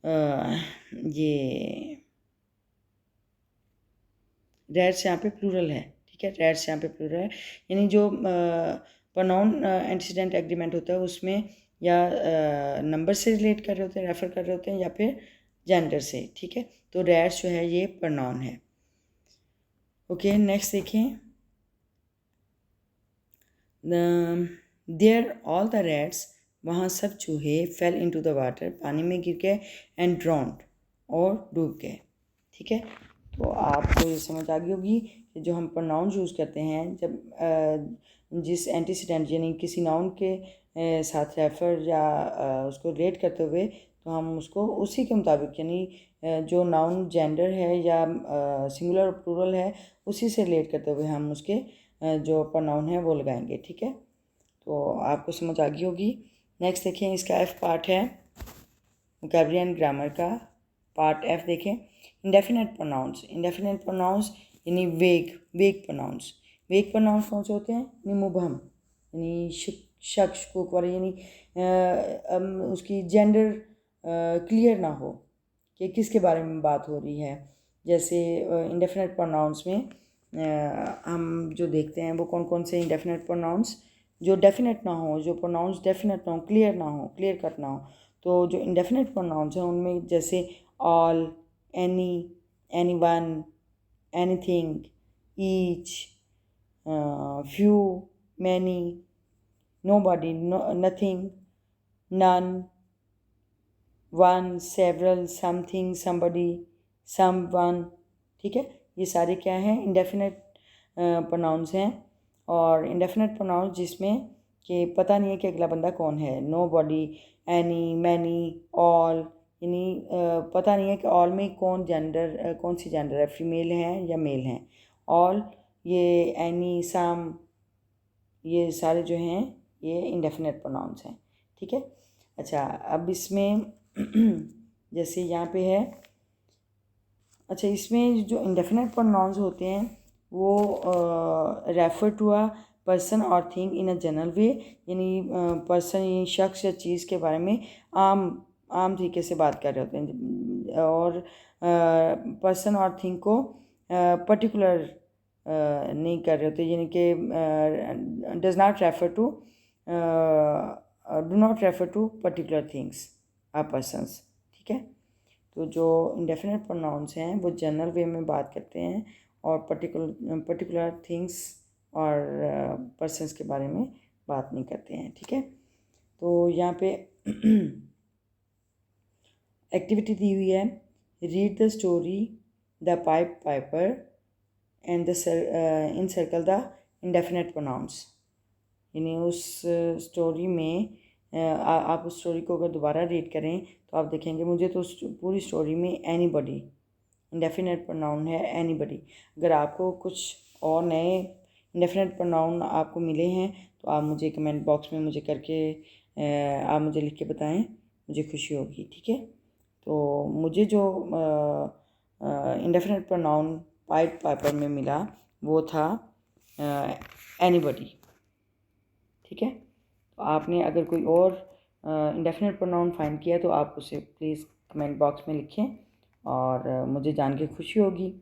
ये रैट्स यहाँ पे प्लूरल है, ठीक है, रैट्स यहाँ पे प्लूरल है, यानी जो प्रोनाउन एंटीसीडेंट एग्रीमेंट होता है, उसमें या नंबर से रिलेट कर रहे होते हैं, रेफ़र कर रहे होते हैं, या फिर जेंडर से, ठीक है। तो रैट्स जो है ये प्रोनाउन है। ओके, नेक्स्ट देखें। देयर ऑल द रैट्स, वहाँ सब चूहे फेल इनटू द वाटर, पानी में गिर गए, एंड ड्राउंड, और डूब गए, ठीक है। तो आपको ये समझ आ गई होगी कि जो हम प्रोनाउन यूज़ करते हैं जब जिस एंटीसीडेंट यानी किसी नाउन के साथ रेफर या उसको रिलेट करते हुए, तो हम उसको उसी के मुताबिक यानी जो नाउन जेंडर है या सिंगुलर प्लूरल है उसी से रिलेट करते हुए हम उसके जो प्रोनाउन है वो लगाएंगे, ठीक है। तो आपको समझ आ गई होगी। नेक्स्ट देखें, इसका एफ पार्ट है वोकैबुलरी एंड ग्रामर का। पार्ट एफ देखें, इंडेफिनेट प्रोनाउंस। इंडेफिनेट प्रोनाउंस यानी वेग प्रोनाउंस। वेग प्रोनाउंस कौन से होते हैं? यानी मुबहम, यानी शख्स को वाले, यानी उसकी जेंडर क्लियर ना हो कि किसके बारे में बात हो रही है। जैसे इंडेफिनेट प्रोनाउंस में हम जो देखते हैं वो कौन कौन से इंडेफिनेट प्रोनाउंस जो डेफिनेट ना हो, जो प्रोनाउंस डेफिनेट ना हो, क्लियर ना हो, क्लियर कट ना हो। तो जो इंडेफिनेट प्रोनाउंस हैं उनमें जैसे all, any, anyone, anything, each, few, many, nobody, nothing, none, one, several, something, somebody, someone, ठीक है। ये सारे क्या हैं? इंडेफिनेट प्रोनाउंस हैं। और इंडेफिनेट प्रोनाउंस जिसमें कि पता नहीं है कि अगला बंदा कौन है। Nobody, any, many, all, यानी पता नहीं है कि ऑल में कौन सी जेंडर है, फीमेल हैं या मेल हैं। ऑल, ये एनी, सम, ये सारे जो हैं ये इंडेफिनेट प्रोनाउंस हैं, ठीक है। अच्छा, अब इसमें जैसे यहाँ पे है, अच्छा इसमें जो इंडेफिनेट प्रोनाउंस होते हैं वो रेफर टू अ पर्सन और थिंग इन अ जनरल वे, यानी पर्सन यानी शख्स या चीज़ के बारे में आम तरीके से बात कर रहे होते हैं, और पर्सन और थिंग को पर्टिकुलर नहीं कर रहे होते, यानी कि does not refer to do not refer to particular things or persons, ठीक है। तो जो इंडेफिनेट प्रोनाउंस हैं वो जनरल वे में बात करते हैं और पर्टिकुलर थिंग्स और पर्सनस के बारे में बात नहीं करते हैं, ठीक है। तो यहाँ पे एक्टिविटी दी हुई है, read the story the pipe piper and encircle the indefinite pronouns, यानी उस स्टोरी में आप उस स्टोरी को अगर दोबारा रीड करें तो आप देखेंगे, मुझे तो पूरी स्टोरी में एनीबडी इंडेफिनेट प्रोनाउन है, एनीबडी। अगर आपको कुछ और नए इंडेफिनेट प्रोनाउन आपको मिले हैं तो आप मुझे कमेंट बॉक्स में मुझे करके आप मुझे लिख के बताएं, मुझे खुशी होगी, ठीक है। तो मुझे जो इंडेफिनेट प्रोनाउन पाइप पाइपर में मिला वो था एनीबडी, ठीक है। तो आपने अगर कोई और इंडेफिनेट प्रोनाउन फाइंड किया तो आप उसे प्लीज़ कमेंट बॉक्स में लिखें और मुझे जान के खुशी होगी।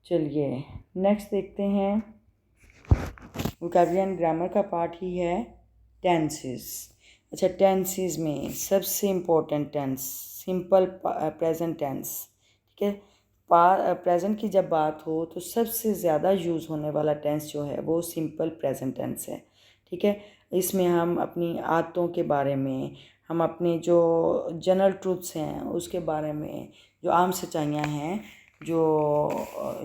चलिए नेक्स्ट देखते हैं, वोकैबुलरी एंड ग्रामर का पार्ट ही है टेंसेस। अच्छा, टेंसेस में सबसे important tense simple present tense, ठीक है। प्रेजेंट की जब बात हो तो सबसे ज़्यादा यूज़ होने वाला टेंस जो है वो सिंपल प्रेजेंट टेंस है, ठीक है। इसमें हम अपनी आदतों के बारे में, हम अपने जो जनरल ट्रूथ्स हैं उसके बारे में, जो आम सच्चाइयाँ हैं, जो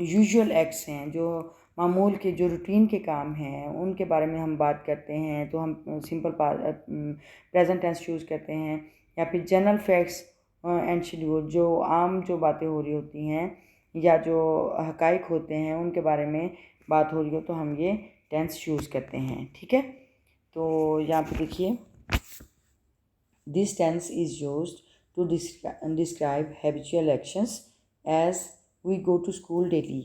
यूजुअल एक्ट्स हैं, जो मामूल के जो रूटीन के काम हैं उनके बारे में हम बात करते हैं तो हम सिंपल प्रेजेंट टेंस यूज़ करते हैं। या फिर जनरल फैक्ट्स एंड शेड्यूल, जो आम जो बातें हो रही होती हैं या जो हकाइक होते हैं उनके बारे में बात हो रही हो तो हम ये टेंस यूज़ करते हैं, ठीक है। तो यहाँ पे देखिए, this tense is used to describe habitual actions as we go to school daily,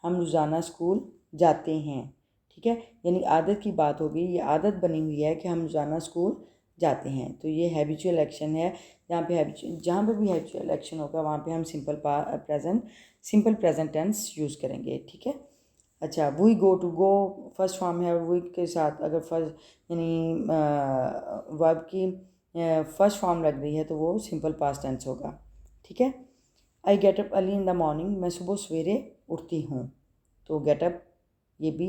हम रोज़ाना स्कूल जाते हैं, ठीक है। यानी आदत की बात होगी, ये आदत बनी हुई है कि हम रोज़ाना स्कूल जाते हैं, तो ये हैबिचुअल एक्शन है। जहाँ पे भी हैबिचुअल एक्शन होगा वहाँ पे हम सिंपल प्रेजेंट टेंस यूज़ करेंगे, ठीक है। अच्छा, we go, to go first form है और वी के साथ अगर फर्स्ट यानी वर्ब की फर्स्ट फॉर्म लग रही है तो वो सिंपल पास्ट टेंस होगा। ठीक है। I get up early in the morning, मैं सुबह सवेरे उठती हूँ, तो गेट अप ये भी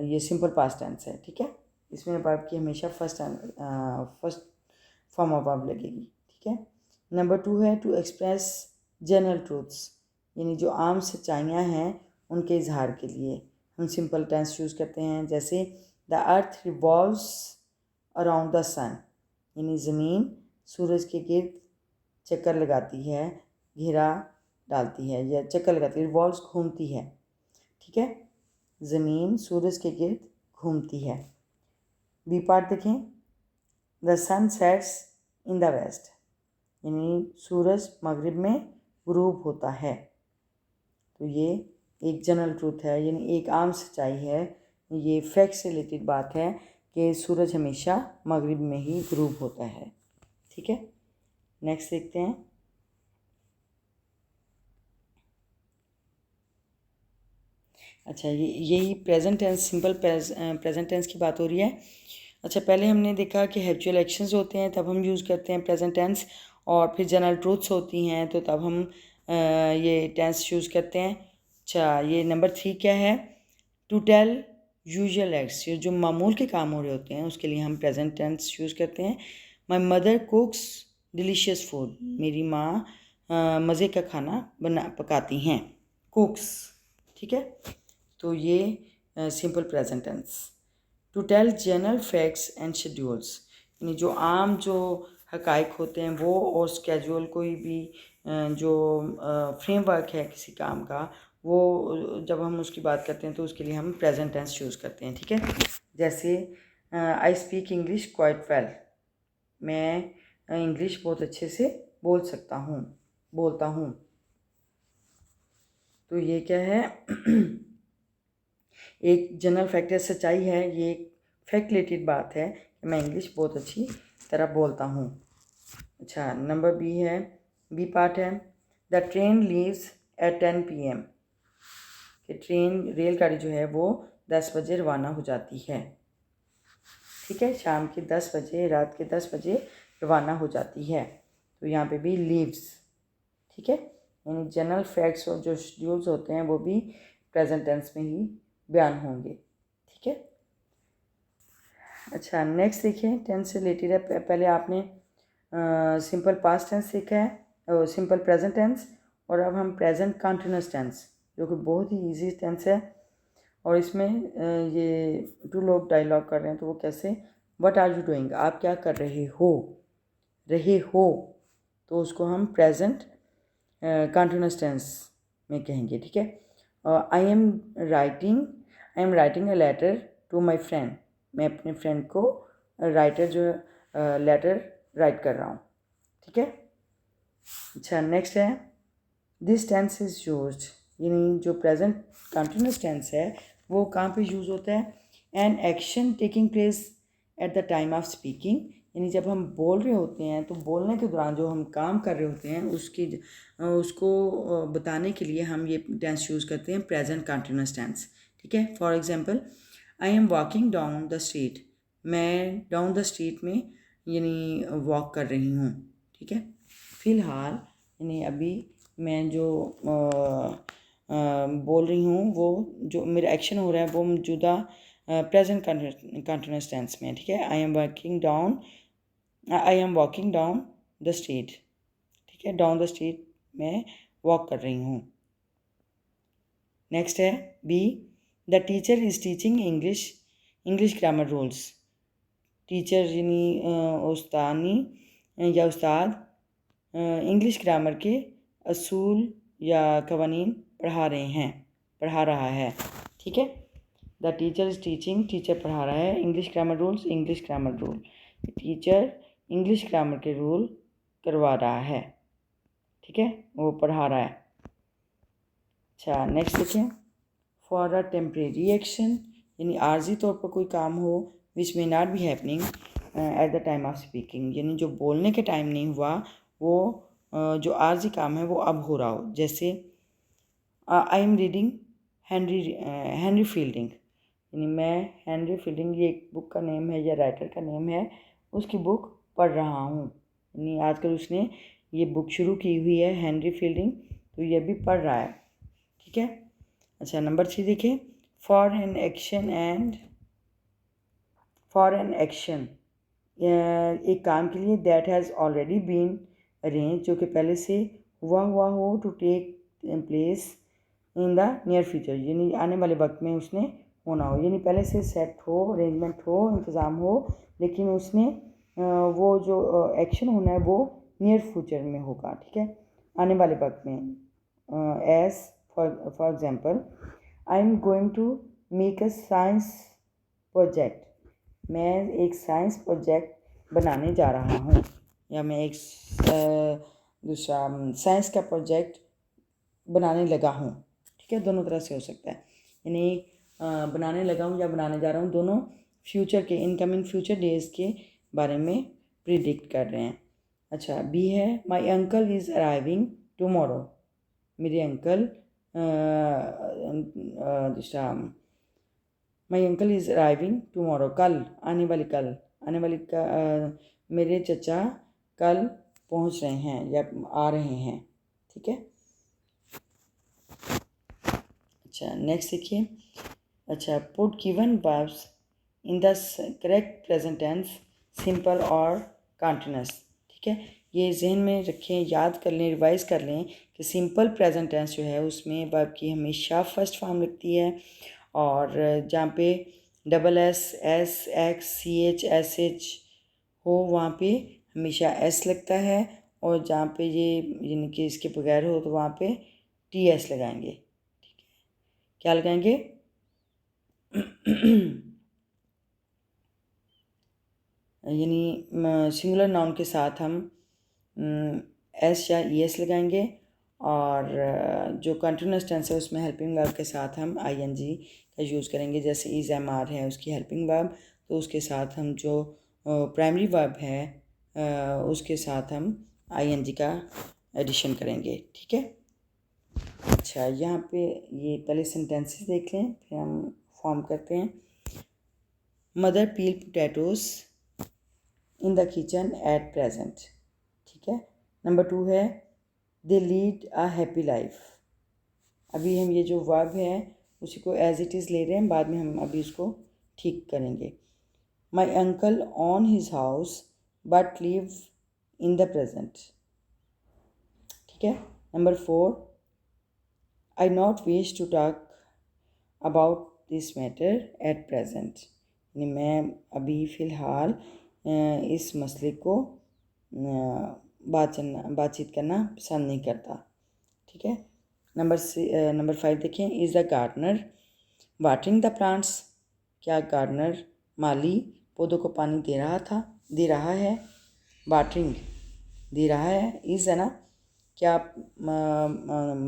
ये सिंपल पास्ट टेंस है। ठीक है। इसमें वर्ब की हमेशा फर्स्ट फॉर्म ऑफ वर्ब लगेगी। ठीक है। नंबर 2 है टू एक्सप्रेस जनरल ट्रूथ्स, यानी जो आम सच्चाइयाँ हैं उनके इजहार के लिए हम सिंपल टेंस यूज़ करते हैं। जैसे the earth revolves around the sun, यानी ज़मीन सूरज के गिर्द चक्कर लगाती है, घेरा डालती है या चक्कर लगाती है, रिवॉल्व्स घूमती है। ठीक है। ज़मीन सूरज के गिर्द घूमती है। बी पार्ट देखें, the sun sets in the west, यानी सूरज मगरिब में गुरूब होता है। तो ये एक जनरल ट्रूथ है, यानी एक आम सच्चाई है, ये फैक्ट से रिलेटेड बात है कि सूरज हमेशा मगरिब में ही गुरूब होता है। ठीक है। नेक्स्ट देखते हैं। अच्छा, यही present tense, simple present tense की बात हो रही है। अच्छा, पहले हमने देखा कि हैबिचुअल एक्शंस होते हैं तब हम यूज़ करते हैं प्रेजेंट टेंस, और फिर जनरल ट्रूथ्स होती हैं तो तब हम ये टेंस यूज़ करते हैं। अच्छा, ये नंबर 3 क्या है, टू टेल यूजुअल एक्ट्स, ये जो मामूल के काम हो रहे होते हैं उसके लिए हम प्रेजेंट टेंस यूज़ करते हैं। माई मदर कुक्स डिलीशियस फूड, मेरी माँ मज़े का खाना पकाती हैं, कुक्स। ठीक है। तो ये simple present tense. To tell general facts and schedules, यानी जो आम जो हकाइक होते हैं वो, और स्केड्यूल कोई भी जो फ्रेमवर्क है किसी काम का, वो जब हम उसकी बात करते हैं तो उसके लिए हम प्रेजेंट टेंस यूज़ करते हैं। ठीक है। जैसे I speak English quite well, मैं इंग्लिश बहुत अच्छे से बोलता हूँ। तो ये क्या है एक जनरल फैक्ट है, सच्चाई है, ये एक फैक्ट रिलेटेड बात है कि मैं इंग्लिश बहुत अच्छी तरह बोलता हूँ। अच्छा, नंबर बी है, बी पार्ट है, the train leaves eight 10 PM, कि ट्रेन रेलगाड़ी जो है वो 10 बजे रवाना हो जाती है। ठीक है। शाम के 10 बजे, रात के 10 बजे रवाना हो जाती है, तो यहाँ पे भी लीव्स। ठीक है। यानी जनरल फैक्ट्स और जो शेड्यूल्स होते हैं वो भी प्रेजेंट टेंस में ही बयान होंगे। ठीक है। अच्छा, नेक्स्ट देखिए, टेंस से रिलेटेड है। पहले आपने सिंपल पास्ट टेंस सीखा है, सिंपल प्रेजेंट टेंस, और अब हम प्रेजेंट कंटिन्यूअस टेंस, जो कि बहुत ही इजी टेंस है। और इसमें ये 2 लोग डायलॉग कर रहे हैं, तो वो कैसे, व्हाट आर यू डूइंग, आप क्या कर रहे हो, तो उसको हम प्रेजेंट कंटिन्यूअस टेंस में कहेंगे। ठीक है। I am writing a letter to my friend, मैं अपने फ्रेंड को लेटर राइट कर रहा हूँ। ठीक है। अच्छा, नेक्स्ट है, दिस टेंस इज़ यूज्ड, यानी जो प्रेजेंट कंटिन्यूअस टेंस है वो कहाँ पे यूज़ होता है, an action taking place at the time of speaking, यानी जब हम बोल रहे होते हैं तो बोलने के दौरान जो हम काम कर रहे होते हैं उसको बताने के लिए हम ये टेंस यूज़ करते हैं प्रेजेंट कंटिन्यूअस टेंस। ठीक है। For example, I am walking down the street, मैं डाउन द स्ट्रीट में यानी वॉक कर रही हूँ। ठीक है। फ़िलहाल यानी अभी मैं जो बोल रही हूँ, वो जो मेरा एक्शन हो रहा है वो मौजूदा प्रेजेंट कंटिन्यूअस टेंस में। ठीक है। I am walking down the street. ठीक है। डाउन द स्ट्रीट में वॉक कर रही हूँ। नेक्स्ट है B, the teacher is teaching English grammar rules, teacher यानी उस्तानी या उस्ताद इंग्लिश ग्रामर के असूल या कवानीन पढ़ा रहा है। ठीक है। The teacher is teaching, teacher पढ़ा रहा है, English grammar rule, teacher English grammar के रूल करवा रहा है। ठीक है। वो पढ़ा रहा है। अच्छा, नेक्स्ट देखें, फॉर अ टेम्परेरी एक्शन, यानी आर्जी तौर पर कोई काम हो, which may not be happening at the time of speaking, यानी जो बोलने के टाइम नहीं हुआ वो जो आर्जी काम है वो अब हो रहा हो। जैसे I am reading Henry fielding, यानी मैं हेनरी फील्डिंग, ये एक बुक का नेम है या राइटर का नेम है, उसकी बुक पढ़ रहा हूँ। यानी आजकल उसने ये बुक शुरू की हुई है हेनरी फील्डिंग, तो ये भी पढ़ रहा है। ठीक है। अच्छा, नंबर 3 देखिए, फॉर एन एक्शन, एक काम के लिए that has already been arrange, जो कि पहले से हुआ हो, to take place in the near future, यानी आने वाले वक्त में उसने होना हो, यानी पहले से सेट हो, अरेंजमेंट हो, इंतज़ाम हो, लेकिन उसने वो जो एक्शन होना है वो नियर फ्यूचर में होगा। ठीक है, आने वाले वक्त में। As for example, I am going to make a science project, मैं एक साइंस प्रोजेक्ट बनाने जा रहा हूँ, या मैं एक दूसरा साइंस का प्रोजेक्ट बनाने लगा हूँ। ठीक है, दोनों तरह से हो सकता है, यानी बनाने लगा हूँ या बनाने जा रहा हूँ, दोनों फ्यूचर के, इनकमिंग फ्यूचर डेज के बारे में प्रिडिक्ट कर रहे हैं। अच्छा, बी है, my uncle is arriving tomorrow, मेरे अंकल, दूसरा, my uncle is arriving tomorrow, कल, आने वाली मेरे चचा कल पहुँच रहे हैं या आ रहे हैं। ठीक है। अच्छा, नेक्स्ट देखिए। अच्छा, put given verbs in the correct present tense, simple और कंटिन्यूअस। ठीक है, ये जहन में रखें, याद कर लें, रिवाइज कर लें कि सिंपल प्रेजेंट टेंस जो है उसमें वर्ब की हमेशा फर्स्ट फॉर्म लगती है, और जहाँ पे double S, S, X, C H, S H हो वहाँ पे हमेशा एस लगता है, और जहाँ पे ये यानी कि इसके बगैर हो तो वहाँ पे टी एस लगाएंगे। ठीक है, क्या लगाएंगे? यानी सिंगुलर नाउन के साथ हम एस या ई एस लगाएंगे, और जो कंटिन्यूअस टेंस है उसमें हेल्पिंग वर्ब के साथ हम आई एन जी का यूज़ करेंगे। जैसे इज़ एम आर है उसकी हेल्पिंग वर्ब, तो उसके साथ हम जो प्राइमरी वर्ब है उसके साथ हम आई एन जी का एडिशन करेंगे। ठीक है। अच्छा, यहाँ पे ये पहले सेंटेंसेस देख लें, फिर हम फॉर्म करते हैं। Mother peel potatoes in the kitchen at present. ठीक है। नंबर 2 है, दे लीड अ हैप्पी लाइफ। अभी हम ये जो वर्ब है उसी को एज इट इज़ ले रहे हैं, बाद में हम अभी उसको ठीक करेंगे। My uncle on his house but live in the present. ठीक है। Number 4, I not wish to talk about this matter at present, यानी मैं अभी फ़िलहाल इस मसले को बातचीत करना पसंद नहीं करता। ठीक है। नंबर 5 देखें, is the gardener watering the plants, क्या गार्डनर माली पौधों को पानी दे रहा है। वाटरिंग दे रहा है, इज़ है ना, क्या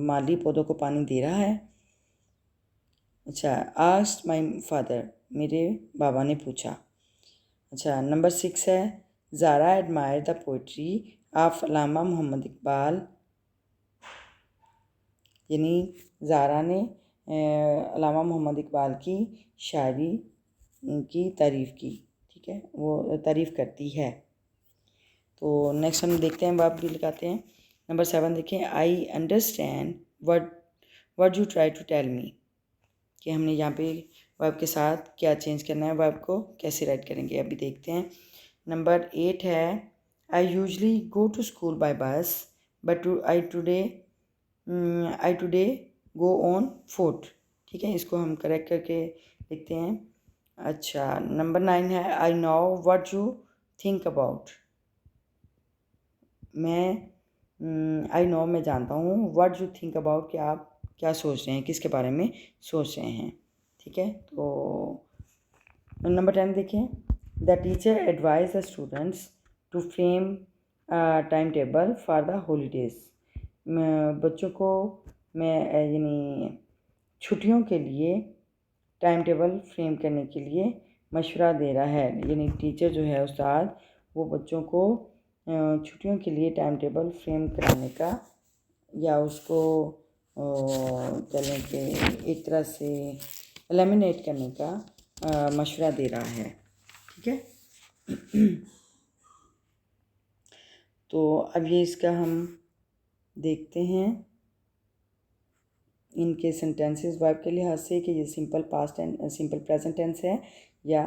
माली पौधों को पानी दे रहा है। अच्छा, आस्क्ड माई फादर, मेरे बाबा ने पूछा। अच्छा, नंबर 6 है, Zara admire the poetry of Allama Mohammad Iqbal, यानी ज़ारा ने अल्लामा मोहम्मद इकबाल की शायरी की तारीफ़ की। ठीक है, वो तारीफ़ करती है। तो नेक्स्ट हम देखते हैं, वर्ब भी लगाते हैं। नंबर 7 देखें, I understand what you try to tell me, कि हमने यहाँ पे वर्ब के साथ क्या चेंज करना है, वर्ब को कैसे राइट करेंगे अभी देखते हैं। नंबर 8 है, I usually go to school by bus but I today go on foot. ठीक है, इसको हम करेक्ट करके देखते हैं। अच्छा, नंबर 9 है, I know what you think about, I know मैं जानता हूँ, व्हाट यू थिंक अबाउट, कि आप क्या सोच रहे हैं, किसके बारे में सोच रहे हैं। ठीक है। तो नंबर 10 देखें, the teacher advise the students to frame time table for the holidays, बच्चों को मैं यानी छुट्टियों के लिए टाइम टेबल फ्रेम करने के लिए मशवरा दे रहा है, यानी टीचर जो है उस्ताद, वो बच्चों को छुट्टियों के लिए टाइम टेबल फ्रेम कराने का या उसको चलें कि एक तरह से एलिमिनेट करने का मशवरा दे रहा है। ठीक है। तो अब ये इसका हम देखते हैं इनके सेंटेंसेस वर्ब के लिहाज से कि ये simple past and simple present tense है या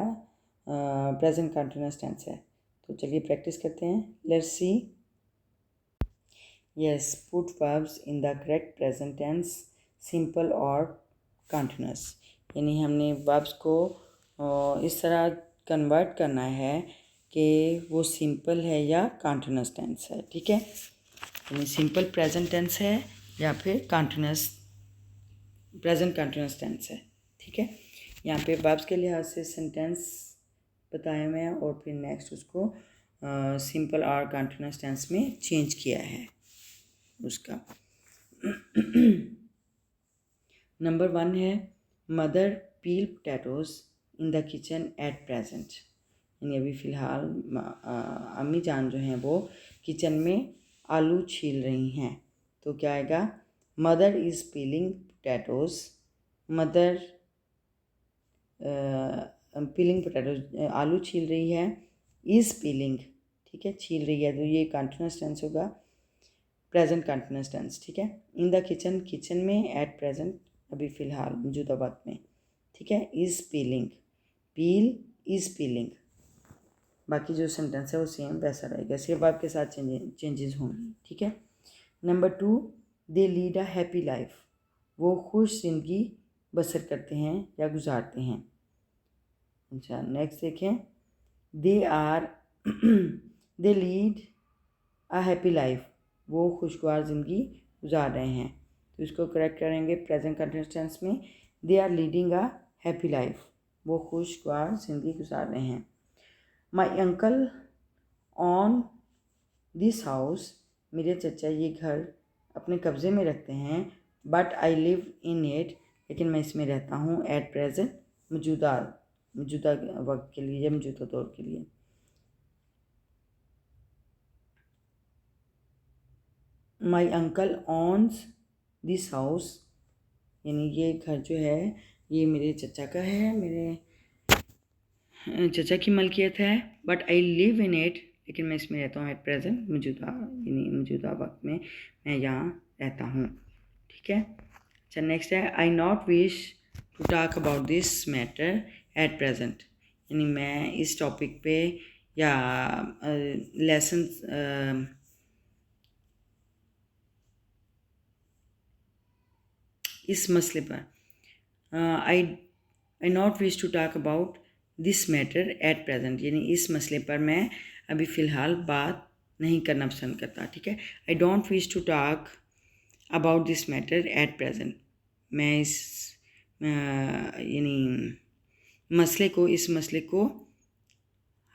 प्रेजेंट कंटिन्यूअस टेंस है। तो चलिए प्रैक्टिस करते हैं। Let's see. Yes, put verbs in the correct present tense, simple और कंटिन्यूअस। यानी हमने वर्ब्स को इस तरह कन्वर्ट करना है कि वो सिंपल है या कंटिन्यूअस टेंस है। ठीक है। यानी सिंपल प्रेजेंट टेंस है या फिर कंटिन्यूअस प्रेजेंट कंटिन्यूअस टेंस है। ठीक है। यहाँ पे वर्ब्स के लिहाज से सेंटेंस बताए हुए हैं और फिर नेक्स्ट उसको सिंपल और कंटिन्यूअस टेंस में चेंज किया है उसका। नंबर 1 है mother peel potatoes in the kitchen eight present. यानी अभी फ़िलहाल अम्मी जान जो हैं वो किचन में आलू छील रही हैं। तो क्या आएगा? Mother is piling potatoes. Mother piling potatoes, आलू छील रही है। इज़ पीलिंग, ठीक है, छील रही है, तो ये कंटिन्यूअस टेंस होगा, प्रेजेंट कंटिन्यूअस टेंस। ठीक है। इन द किचन, किचन में, एट प्रेजेंट अभी फ़िलहाल मौजूदा वक्त में। ठीक है। Is piling, peel is piling. बाकी जो सेंटेंस है वो सेम वैसा रहेगा, सिर्फ वर्ब के साथ चेंजेस होंगे। ठीक है। Number 2, they lead a happy life. वो खुश ज़िंदगी बसर करते हैं या गुजारते हैं। अच्छा, नेक्स्ट देखें। They are they lead a happy life. वो खुशगवार ज़िंदगी गुजार रहे हैं। तो इसको करेक्ट करेंगे प्रेजेंट कंटिन्यूअस टेंस में। They are leading a happy life. वो खुशगवार ज़िंदगी गुजार रहे हैं। My uncle on this house. मेरे चचा ये घर अपने कब्ज़े में रखते हैं। But I live in it. लेकिन मैं इसमें रहता हूँ। एट प्रेजेंट, मौजूदा वक्त के लिए या मौजूदा दौर के लिए। माई अंकल ऑन्स दिस हाउस, यानी ये घर जो है ये मेरे चचा का है, मेरे चचा की मलकियत है। But I live in it, लेकिन मैं इसमें रहता हूँ। एट प्रेजेंट, मौजूदा वक्त में मैं यहाँ रहता हूँ। ठीक है। अच्छा, नेक्स्ट है I not wish to talk about this matter at present. यानी मैं इस टॉपिक पे या लेसन इस मसले पर I not wish to talk about this matter at present, यानी इस मसले पर मैं अभी फ़िलहाल बात नहीं करना पसंद करता। ठीक है। I don't wish to talk about this matter at present. मैं इस मसले को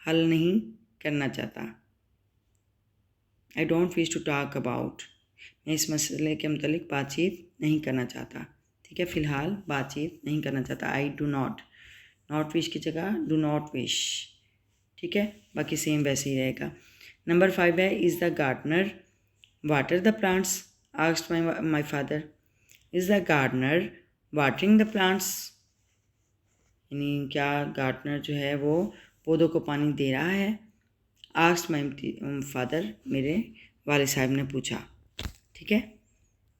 हल नहीं करना चाहता। I don't wish to talk about, मैं इस मसले के मतलब बातचीत नहीं करना चाहता। ठीक है। फ़िलहाल बातचीत नहीं करना चाहता। I do not, not wish की जगह डू नॉट विश। ठीक है। बाकी सेम वैसे ही रहेगा। नंबर 5 है is the gardener water the plants asked my father. Is the gardener watering the plants, यानी क्या गार्डनर जो है वो पौधों को पानी दे रहा है। आस्क्ड माई फादर, मेरे वालिद साहब ने पूछा। ठीक है।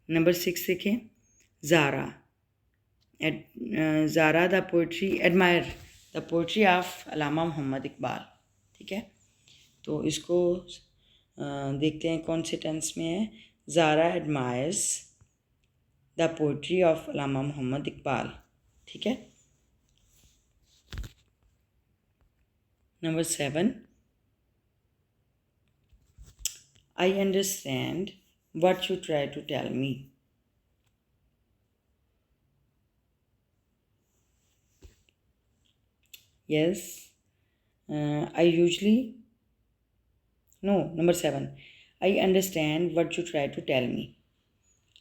नंबर 6 देखें। Zara Zara the poetry admire the poetry of Allama Mohammad Iqbal. ठीक है। तो इसको देखते हैं कौन से टेंस में है। Zara admires the poetry of Allama Mohammad Iqbal. ठीक है। Number 7, I understand what you try to tell me. Yes, I usually, no, number 7, I understand what you try to tell me.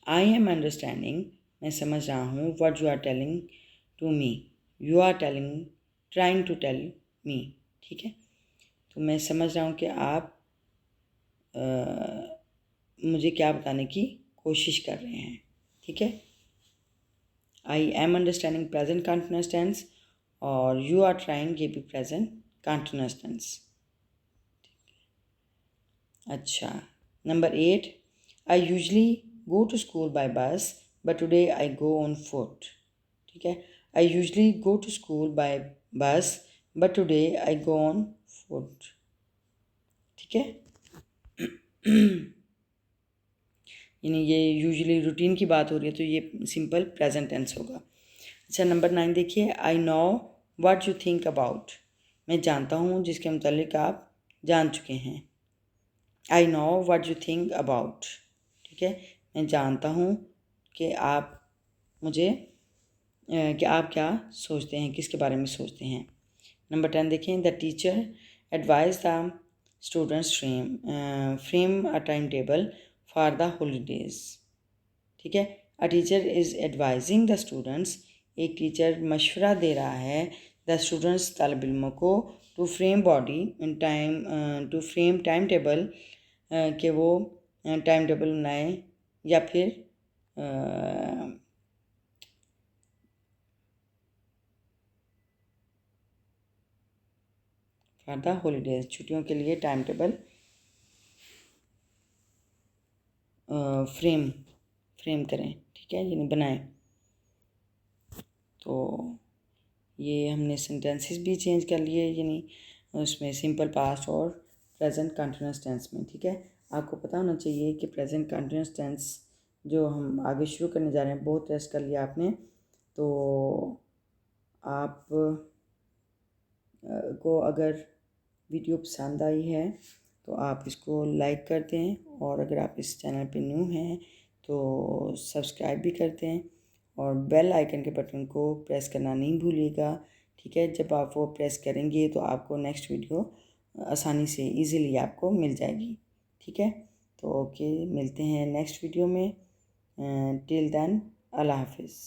I am understanding, मैं समझ रहा हूँ, what you are telling to me. You are trying to tell me. ठीक है। तो मैं समझ रहा हूँ कि आप मुझे क्या बताने की कोशिश कर रहे हैं। ठीक है। I am understanding present continuous tense और यू आर ट्राइंग ये भी प्रेजेंट कंटिन्यूअस टेंस। अच्छा, number 8, I usually go to school by bus but today I go on foot. ठीक है, I usually go to school by bus but today I go on foot. ठीक है, यानी ये usually routine की बात हो रही है तो ये सिंपल प्रेजेंट टेंस होगा। अच्छा, नंबर 9 देखिए, I know what you think about. मैं जानता हूँ जिसके मुतालिक आप जान चुके हैं। I know what you think about. ठीक है, मैं जानता हूँ कि आप मुझे कि आप क्या सोचते हैं, किसके बारे में सोचते हैं। नंबर 10 देखें, the teacher advise the students frame a time table for the holidays. ठीक है, a teacher is advising the students, एक टीचर मशवरा दे रहा है द स्टूडेंट्स तालिब इल्मों को टू फ्रेम टाइम टेबल कि वो टाइम टेबल बनाएं या फिर फॉर द हॉलीडेज, छुट्टियों के लिए टाइम टेबल फ्रेम करें। ठीक है, यानी बनाएं। तो ये हमने सेंटेंसेस भी चेंज कर लिए, यानी उसमें सिंपल पास्ट और प्रेजेंट कंटिन्यूअस टेंस में। ठीक है, आपको पता होना चाहिए कि प्रेजेंट कंटिन्यूअस टेंस जो हम आगे शुरू करने जा रहे हैं, बहुत टेस्ट कर लिया आपने, तो आप को अगर वीडियो पसंद आई है तो आप इसको लाइक करते हैं, और अगर आप इस चैनल पे न्यू हैं तो सब्सक्राइब भी करते हैं और बेल आइकन के बटन को प्रेस करना नहीं भूलिएगा। ठीक है, जब आप वो प्रेस करेंगे तो आपको नेक्स्ट वीडियो आसानी से इजीली आपको मिल जाएगी। ठीक है, तो ओके, मिलते हैं नेक्स्ट वीडियो में। टिल देन, अल्लाह हाफिज़।